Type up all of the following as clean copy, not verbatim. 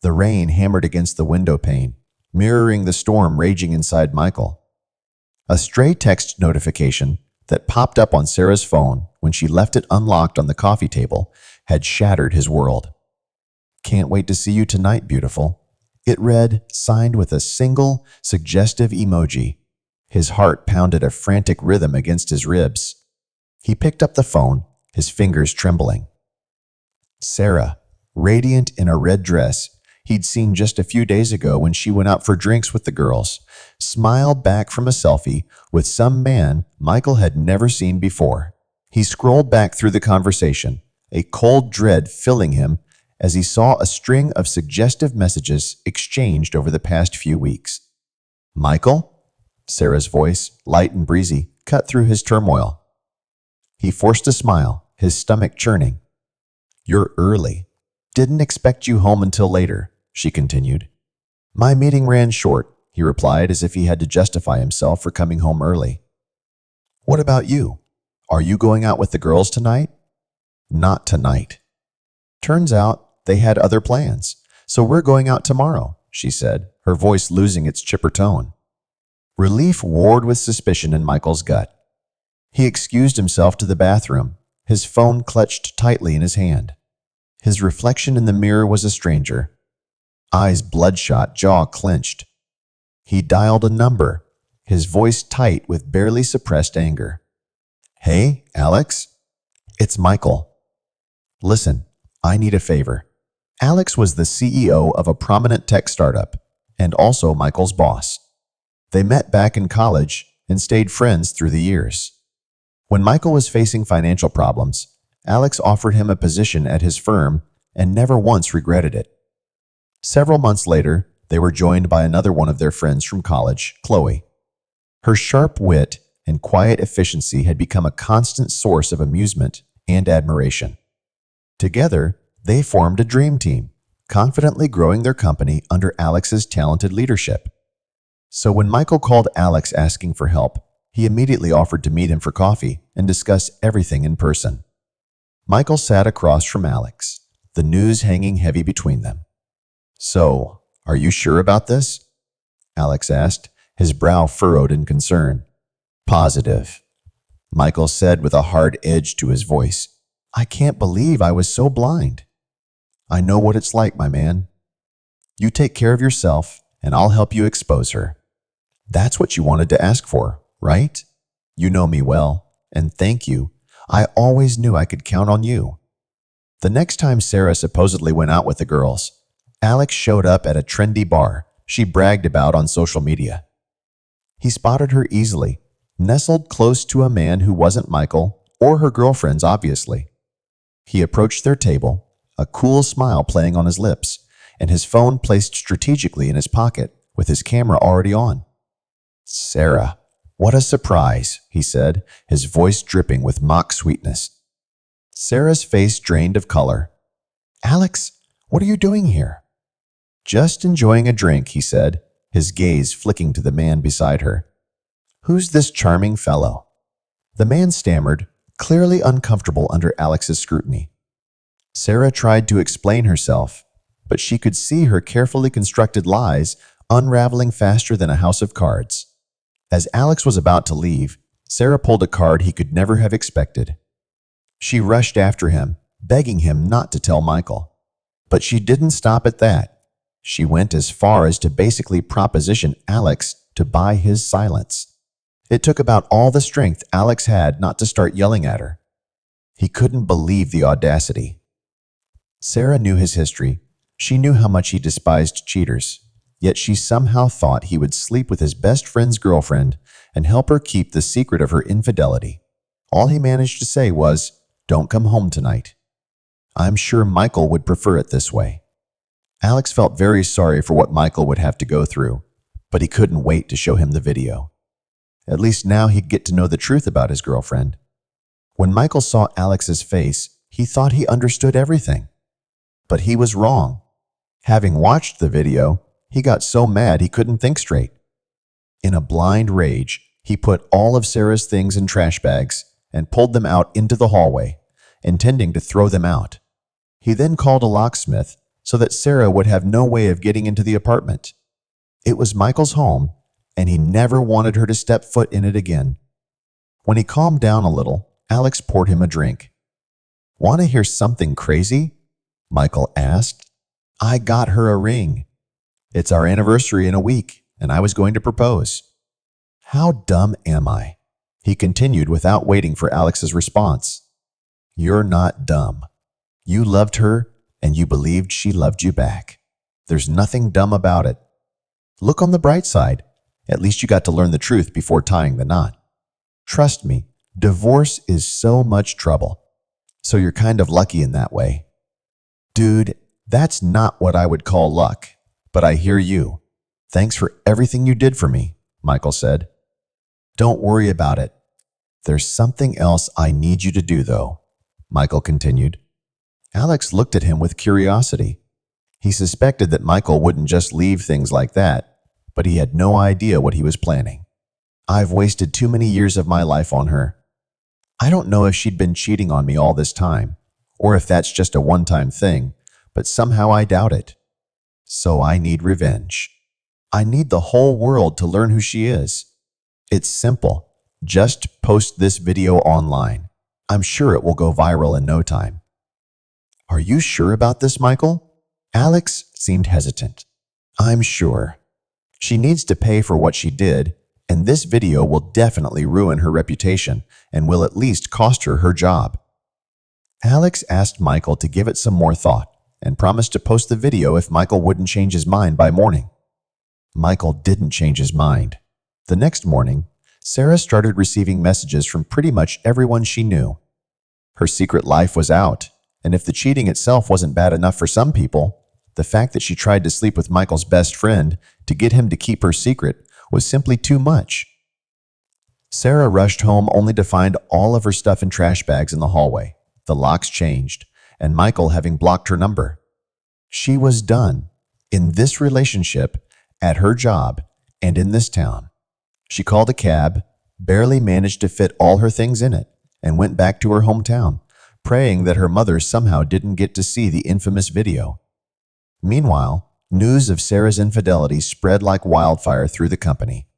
The rain hammered against the window pane, mirroring the storm raging inside Michael. A stray text notification that popped up on Sarah's phone when she left it unlocked on the coffee table had shattered his world. "Can't wait to see you tonight, beautiful." It read, signed with a single, suggestive emoji. His heart pounded a frantic rhythm against his ribs. He picked up the phone, his fingers trembling. Sarah, radiant in a red dress he'd seen just a few days ago when she went out for drinks with the girls, smiled back from a selfie with some man Michael had never seen before. He scrolled back through the conversation, a cold dread filling him as he saw a string of suggestive messages exchanged over the past few weeks. "Michael?" Sarah's voice, light and breezy, cut through his turmoil. He forced a smile, his stomach churning. "You're early. Didn't expect you home until later," she continued. "My meeting ran short," he replied as if he had to justify himself for coming home early. "What about you? Are you going out with the girls tonight?" "Not tonight." "Turns out they had other plans, so we're going out tomorrow," she said, her voice losing its chipper tone. Relief warred with suspicion in Michael's gut. He excused himself to the bathroom, his phone clutched tightly in his hand. His reflection in the mirror was a stranger. Eyes bloodshot, jaw clenched. He dialed a number, his voice tight with barely suppressed anger. "Hey, Alex? It's Michael. Listen, I need a favor." Alex was the CEO of a prominent tech startup, and also Michael's boss. They met back in college and stayed friends through the years. When Michael was facing financial problems, Alex offered him a position at his firm and never once regretted it. Several months later, they were joined by another one of their friends from college, Chloe. Her sharp wit and quiet efficiency had become a constant source of amusement and admiration. Together, they formed a dream team, confidently growing their company under Alex's talented leadership. So when Michael called Alex asking for help, he immediately offered to meet him for coffee and discuss everything in person. Michael sat across from Alex, the news hanging heavy between them. "So, are you sure about this?" Alex asked, his brow furrowed in concern. "Positive," Michael said with a hard edge to his voice. "I can't believe I was so blind." "I know what it's like, my man. You take care of yourself, and I'll help you expose her." "That's what you wanted to ask for, right? You know me well, and thank you. I always knew I could count on you." The next time Sarah supposedly went out with the girls, Alex showed up at a trendy bar she bragged about on social media. He spotted her easily, nestled close to a man who wasn't Michael or her girlfriend's, obviously. He approached their table, a cool smile playing on his lips, and his phone placed strategically in his pocket with his camera already on. "Sarah, what a surprise," he said, his voice dripping with mock sweetness. Sarah's face drained of color. "Alex, what are you doing here?" "Just enjoying a drink," he said, his gaze flicking to the man beside her. "Who's this charming fellow?" The man stammered, clearly uncomfortable under Alex's scrutiny. Sarah tried to explain herself, but she could see her carefully constructed lies unraveling faster than a house of cards. As Alex was about to leave, Sarah pulled a card he could never have expected. She rushed after him, begging him not to tell Michael. But she didn't stop at that. She went as far as to basically proposition Alex to buy his silence. It took about all the strength Alex had not to start yelling at her. He couldn't believe the audacity. Sarah knew his history. She knew how much he despised cheaters. Yet she somehow thought he would sleep with his best friend's girlfriend and help her keep the secret of her infidelity. All he managed to say was, "Don't come home tonight." I'm sure Michael would prefer it this way. Alex felt very sorry for what Michael would have to go through, but he couldn't wait to show him the video. At least now he'd get to know the truth about his girlfriend. When Michael saw Alex's face, he thought he understood everything. But he was wrong. Having watched the video, he got so mad he couldn't think straight. In a blind rage, he put all of Sarah's things in trash bags and pulled them out into the hallway, intending to throw them out. He then called a locksmith, so that Sarah would have no way of getting into the apartment. It was Michael's home, and he never wanted her to step foot in it again. When he calmed down a little, Alex poured him a drink. "Want to hear something crazy?" Michael asked. "I got her a ring. It's our anniversary in a week, and I was going to propose." "How dumb am I?" he continued without waiting for Alex's response. "You're not dumb. You loved her, and you believed she loved you back. There's nothing dumb about it. Look on the bright side. At least you got to learn the truth before tying the knot. Trust me, divorce is so much trouble. So you're kind of lucky in that way." "Dude, that's not what I would call luck, but I hear you. Thanks for everything you did for me," Michael said. "Don't worry about it. There's something else I need you to do, though," Michael continued. Alex looked at him with curiosity. He suspected that Michael wouldn't just leave things like that, but he had no idea what he was planning. "I've wasted too many years of my life on her. I don't know if she'd been cheating on me all this time, or if that's just a one-time thing, but somehow I doubt it. So I need revenge. I need the whole world to learn who she is. It's simple. Just post this video online. I'm sure it will go viral in no time." "Are you sure about this, Michael?" Alex seemed hesitant. "I'm sure. She needs to pay for what she did, and this video will definitely ruin her reputation and will at least cost her her job." Alex asked Michael to give it some more thought and promised to post the video if Michael wouldn't change his mind by morning. Michael didn't change his mind. The next morning, Sarah started receiving messages from pretty much everyone she knew. Her secret life was out, and if the cheating itself wasn't bad enough for some people, the fact that she tried to sleep with Michael's best friend to get him to keep her secret was simply too much. Sarah rushed home only to find all of her stuff in trash bags in the hallway, the locks changed, and Michael having blocked her number. She was done, in this relationship, at her job, and in this town. She called a cab, barely managed to fit all her things in it, and went back to her hometown, praying that her mother somehow didn't get to see the infamous video. Meanwhile, news of Sarah's infidelity spread like wildfire through the company.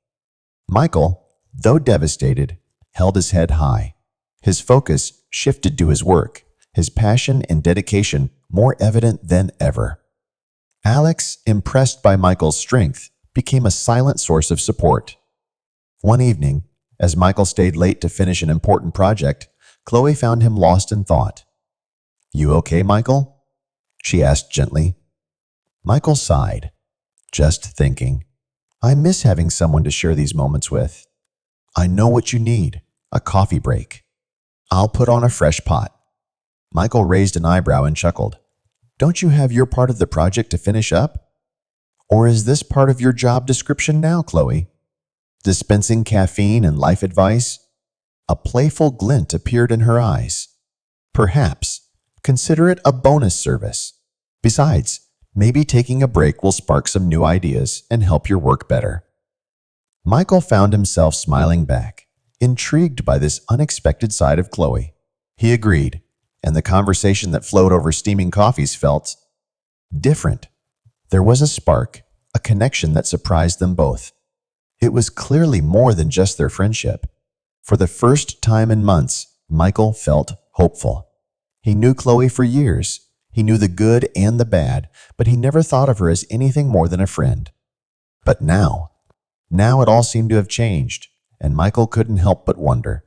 Michael, though devastated, held his head high. His focus shifted to his work, his passion and dedication more evident than ever. Alex, impressed by Michael's strength, became a silent source of support. One evening, as Michael stayed late to finish an important project, Chloe found him lost in thought. "You okay, Michael?" she asked gently. Michael sighed. "Just thinking. I miss having someone to share these moments with. I know what you need, a coffee break. I'll put on a fresh pot." Michael raised an eyebrow and chuckled. "Don't you have your part of the project to finish up? Or is this part of your job description now, Chloe? Dispensing caffeine and life advice?" A playful glint appeared in her eyes. "Perhaps. Consider it a bonus service. Besides, maybe taking a break will spark some new ideas and help your work better." Michael found himself smiling back, intrigued by this unexpected side of Chloe. He agreed, and the conversation that flowed over steaming coffees felt different. There was a spark, a connection that surprised them both. It was clearly more than just their friendship. For the first time in months, Michael felt hopeful. He knew Chloe for years. He knew the good and the bad, but he never thought of her as anything more than a friend. But now it all seemed to have changed, and Michael couldn't help but wonder,